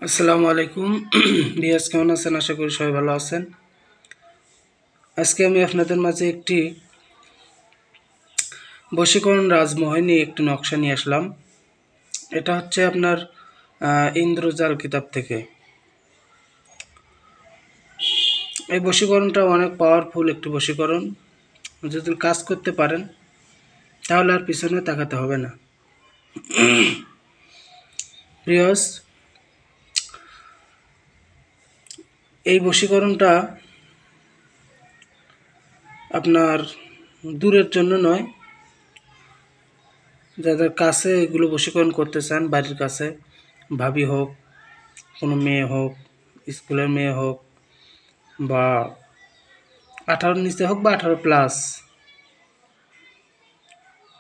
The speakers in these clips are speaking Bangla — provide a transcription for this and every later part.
আসসালামু আলাইকুম বিয়াস, কেমন আছেন? আশা করি সবাই ভালো আছেন। আজকে আমি আপনাদের মাঝে একটি বশীকরণ রাজমোহিনী একটি নকশা নিয়ে আসলাম। এটা হচ্ছে আপনার ইন্দ্রজাল কিতাব থেকে। এই বশীকরণটা অনেক পাওয়ারফুল একটি বশীকরণ। যদি কাজ করতে পারেন তাহলে আর পিছনে তাকাতে হবে না। প্রিয়স, এই বশীকরণটা আপনার দূরের জন্য নয়, যাদের কাছে এগুলো বশীকরণ করতে চান, বাড়ির কাছে ভাবি হোক, কোনো মেয়ে হোক, স্কুলের মেয়ে হোক, বা 18 নিচে হোক বা 18+,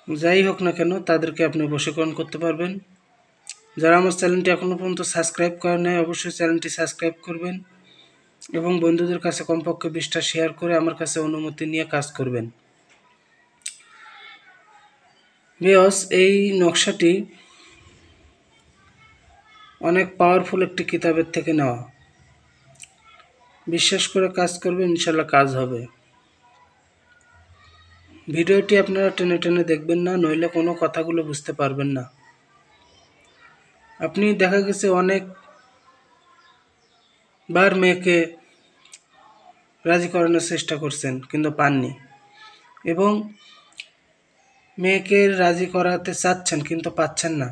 যাই হোক না কেন তাদেরকে আপনি বশীকরণ করতে পারবেন। যারা আমার চ্যানেলটি এখনও পর্যন্ত সাবস্ক্রাইব করেন নাই, অবশ্যই চ্যানেলটি সাবস্ক্রাইব করবেন এবং বন্ধুদের কাছে কমপক্ষে 20টা শেয়ার করে আমার কাছে অনুমতি নিয়ে কাজ করবেন। ভিউয়ার্স, এই নকশাটি অনেক পাওয়ারফুল একটি কিতাবের থেকে নেওয়া। বিশ্বাস করে কাজ করবেন, ইনশাল্লাহ কাজ হবে। ভিডিওটি আপনারা টেনে টেনে দেখবেন না, নইলে কোনো কথাগুলো বুঝতে পারবেন না। আপনি দেখা গেছে অনেক বার মেয়েকে রাজি করানোর চেষ্টা করছেন কিন্তু পাননি, এবং মেয়েকে রাজি করাতে চাচ্ছেন কিন্তু পাচ্ছেন না।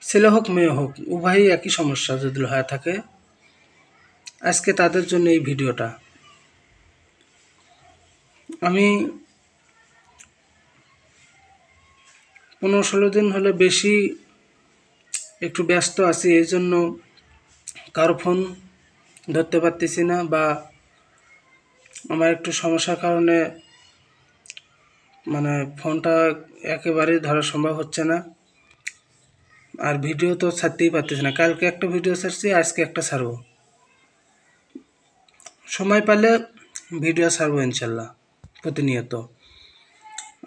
ছেলে হোক মেয়ে হোক, উভয়ই একই সমস্যা যদি হয়ে থাকে। আজকে তাদের জন্য এই ভিডিওটা। আমি 15-16 দিন হলে বেশি একটু ব্যস্ত আছি, এই জন্য কারো ফোন ধরতে পারতেছি না, বা আমার একটু সমস্যার কারণে ফোনটা একেবারেই ধরা সম্ভব হচ্ছে না। আর ভিডিও তো ছাড়তেই পারতেছি না। কালকে একটা ভিডিও ছাড়ছি, আজকে একটা ছাড়বো। সময় পেলে ভিডিও ছাড়বো ইনশাল্লাহ প্রতিনিয়ত।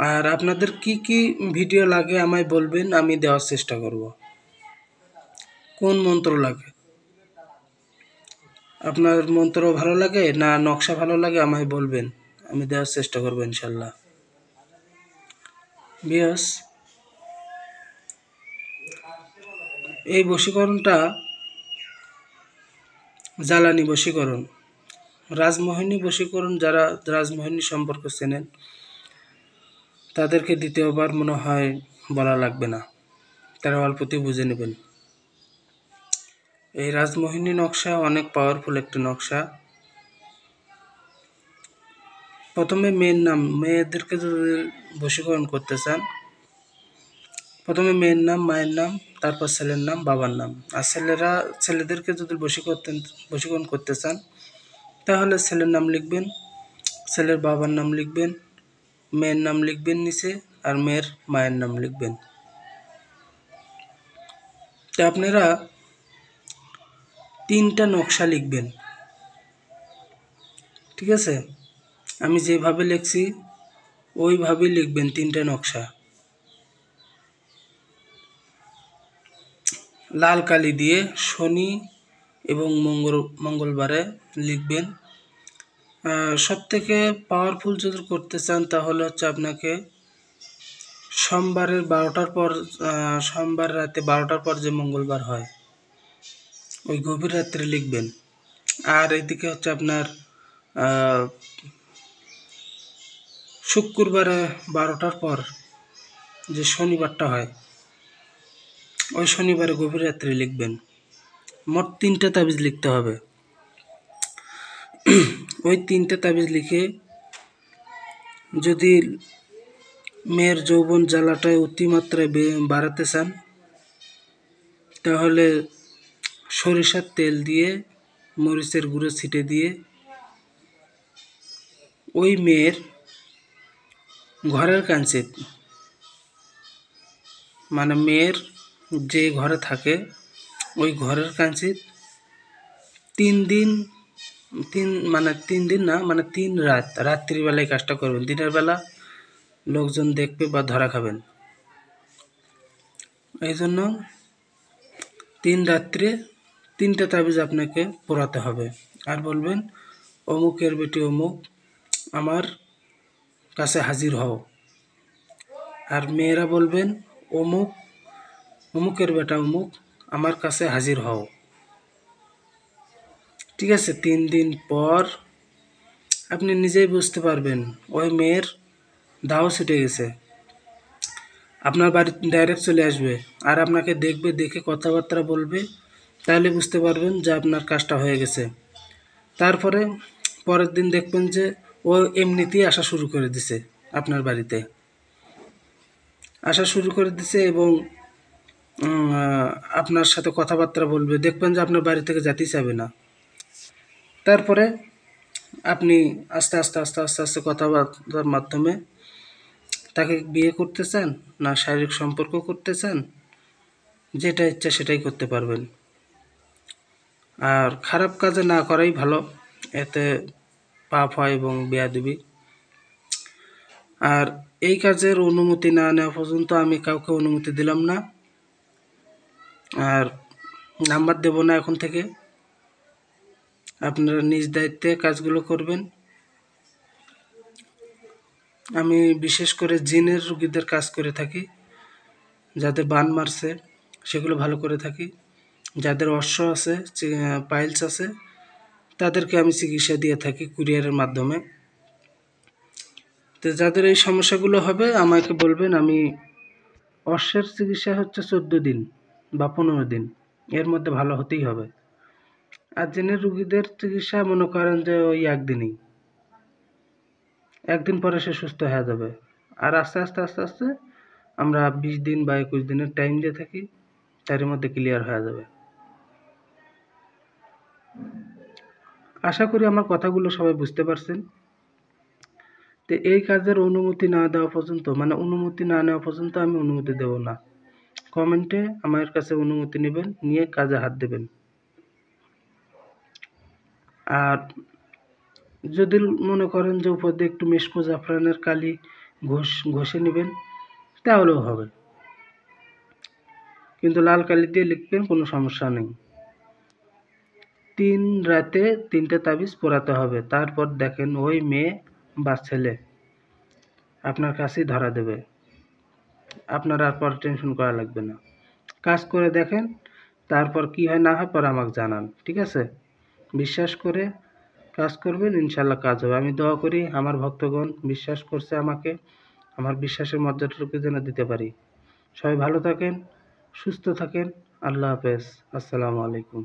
আর আপনাদের কি কি ভিডিও লাগে আমায় বলবেন, আমি দেওয়ার চেষ্টা করব। কোন মন্ত্র লাগে, আপনার মন্ত্র ভালো লাগে না নকশা ভালো লাগে আমায় বলবেন, আমি দেওয়ার চেষ্টা করবো ইনশাল্লাহ। বিয়াস, এই বশীকরণটা জ্বালানি বশীকরণ, রাজমোহিনী বশীকরণ। যারা রাজমোহিনী সম্পর্কে চেনেন তাদেরকে দ্বিতীয়বার মনে হয় বলা লাগবে না, তারা অল্পতেই বুঝে নেবেন। এই রাজমোহিনী নকশা অনেক পাওয়ারফুল একটি নকশা। প্রথমে মেয়ের নাম, মেয়েদেরকে যদি বশীকরণ করতে চান, প্রথমে মেয়ের নাম, মায়ের নাম, তারপর ছেলের নাম, বাবার নাম। আর ছেলেদেরকে যদি বশীকরণ করতে চান তাহলে ছেলের নাম লিখবেন, ছেলের বাবার নাম লিখবেন, মেয়ের নাম লিখবেন নিচে, আর মেয়ের মায়ের নাম লিখবেন। তো আপনারা 3টা নকশা লিখবেন, ঠিক আছে? আমি যেভাবে লিখছি ওইভাবেই লিখবেন 3টা নকশা। লাল কালি দিয়ে শনি এবং মঙ্গলবারে লিখবেন। সবথেকে পাওয়ারফুল যদি করতে চান তাহলে হচ্ছে আপনাকে সোমবারের 12টার পর, সোমবার রাতে 12টার পর যে মঙ্গলবার হয় ওই গভীর রাত্রে লিখবেন। আর এদিকে হচ্ছে আপনার শুক্রবারে 12টার পর যে শনিবারটা হয় ওই শনিবারে গভীর রাত্রে লিখবেন। মোট 3টা তাবিজ লিখতে হবে। ওই 3টে তাবিজ লিখে যদি মেয়ের যৌবন জ্বালাটায় অতিমাত্রায় বাড়াতে চান তাহলে সরিষার তেল দিয়ে মরিচের গুঁড়ো ছিটে দিয়ে ওই মেয়ের ঘরের কাছে, মেয়ের যে ঘরে থাকে ওই ঘরের কাছে 3 দিন, 3 দিন না, 3 রাত, রাত্রিবেলায় কাজটা করবেন। দিনের বেলা লোকজন দেখবে বা ধরা খাবেন। এই জন্য 3 রাত্রে 3টে তাবিজ আপনাকে পড়াতে হবে। আর বলবেন, অমুকের বেটি অমুক, আমার কাছে হাজির হও। আর মেয়েরা বলবেন, অমুক অমুকের বেটা অমুক, আমার কাছে হাজির হও। ঠিক আছে? 3 দিন পর আপনি নিজেই বুঝতে পারবেন ওই মেয়ের দাও ছুটে গেছে, আপনার বাড়ি ডাইরেক্ট চলে আসবে আর আপনাকে দেখবে, দেখে কথাবার্তা বলবে। তাহলে বুঝতে পারবেন যে আপনার কাজটা হয়ে গেছে। তারপরে পরের দিন দেখবেন যে ও এমনিতেই আসা শুরু করে দিছে আপনার বাড়িতে, আসা শুরু করে দিছে এবং আপনার সাথে কথাবার্তা বলবে। দেখবেন যে আপনার বাড়ি থেকে যেতেই চাইবে না। তারপরে আপনি আস্তে আস্তে আস্তে আস্তে আস্তে কথাবার্তার মাধ্যমে তাকে বিয়ে করতে চান না শারীরিক সম্পর্ক করতে চান, যেটা ইচ্ছা সেটাই করতে পারবেন। আর খারাপ কাজে না করাই ভালো, এতে পাপ হয় এবং বেয়াদবি। আর এই কাজের অনুমতি না নেওয়া পর্যন্ত আমি কাউকে অনুমতি দিলাম না, আর নাম্বার দেব না এখন থেকে। আপনারা নিজ দায়িত্বে কাজগুলো করবেন। আমি বিশেষ করে জিনের রোগীদের কাজ করে থাকি, যাদের বান মারছে সেগুলো ভালো করে থাকি। যাদের অশ্ব আছে, পাইলস আছে, তাদেরকে আমি চিকিৎসা দিয়ে থাকি কুরিয়ারের মাধ্যমে। তো যাদের এই সমস্যাগুলো হবে আমাকে বলবেন। আমি অশ্বের চিকিৎসা হচ্ছে 14 দিন বা 15 দিন, এর মধ্যে ভালো হতেই হবে। আর জিনের রুগীদের চিকিৎসা মনে করেন যে ওই একদিনই, একদিন পরে সে সুস্থ হয়ে যাবে। আর আস্তে আস্তে আস্তে আস্তে আমরা 20 দিন বা 21 দিনের টাইম দিয়ে থাকি, তার মধ্যে ক্লিয়ার হয়ে যাবে। আশা করি আমার কথাগুলো সবাই বুঝতে পারছেন। তো এই কাজের অনুমতি না দেওয়া পর্যন্ত, মানে অনুমতি না নেওয়া পর্যন্ত আমি অনুমতি দেব না। কমেন্টে আমার কাছে অনুমতি নেবেন, নিয়ে কাজে হাত দেবেন। আর যদি মনে করেন যে উপর দিয়ে একটু মেশকো জাফরানের কালি ঘষে নেবেন, তাহলেও হবে। কিন্তু লাল কালি দিয়ে লিখবেন, কোনো সমস্যা নেই। 3 রাতে 3টে তাবিজ পড়াতে হবে। তারপর দেখেন ওই মেয়ে বা ছেলে আপনার কাছেই ধরা দেবে। আপনার আর পরে টেনশন করা লাগবে না। কাজ করে দেখেন, তারপর কি হয় না হয় পরে আমাকে জানান। ঠিক আছে? বিশ্বাস করে কাজ করবেন, ইনশাল্লাহ কাজ হবে। আমি দোয়া করি আমার ভক্তগণ বিশ্বাস করছে আমাকে, আমার বিশ্বাসের মর্যাদাটুকু যেন দিতে পারি। সবাই ভালো থাকেন, সুস্থ থাকেন। আল্লাহ হাফেজ। আসসালামু আলাইকুম।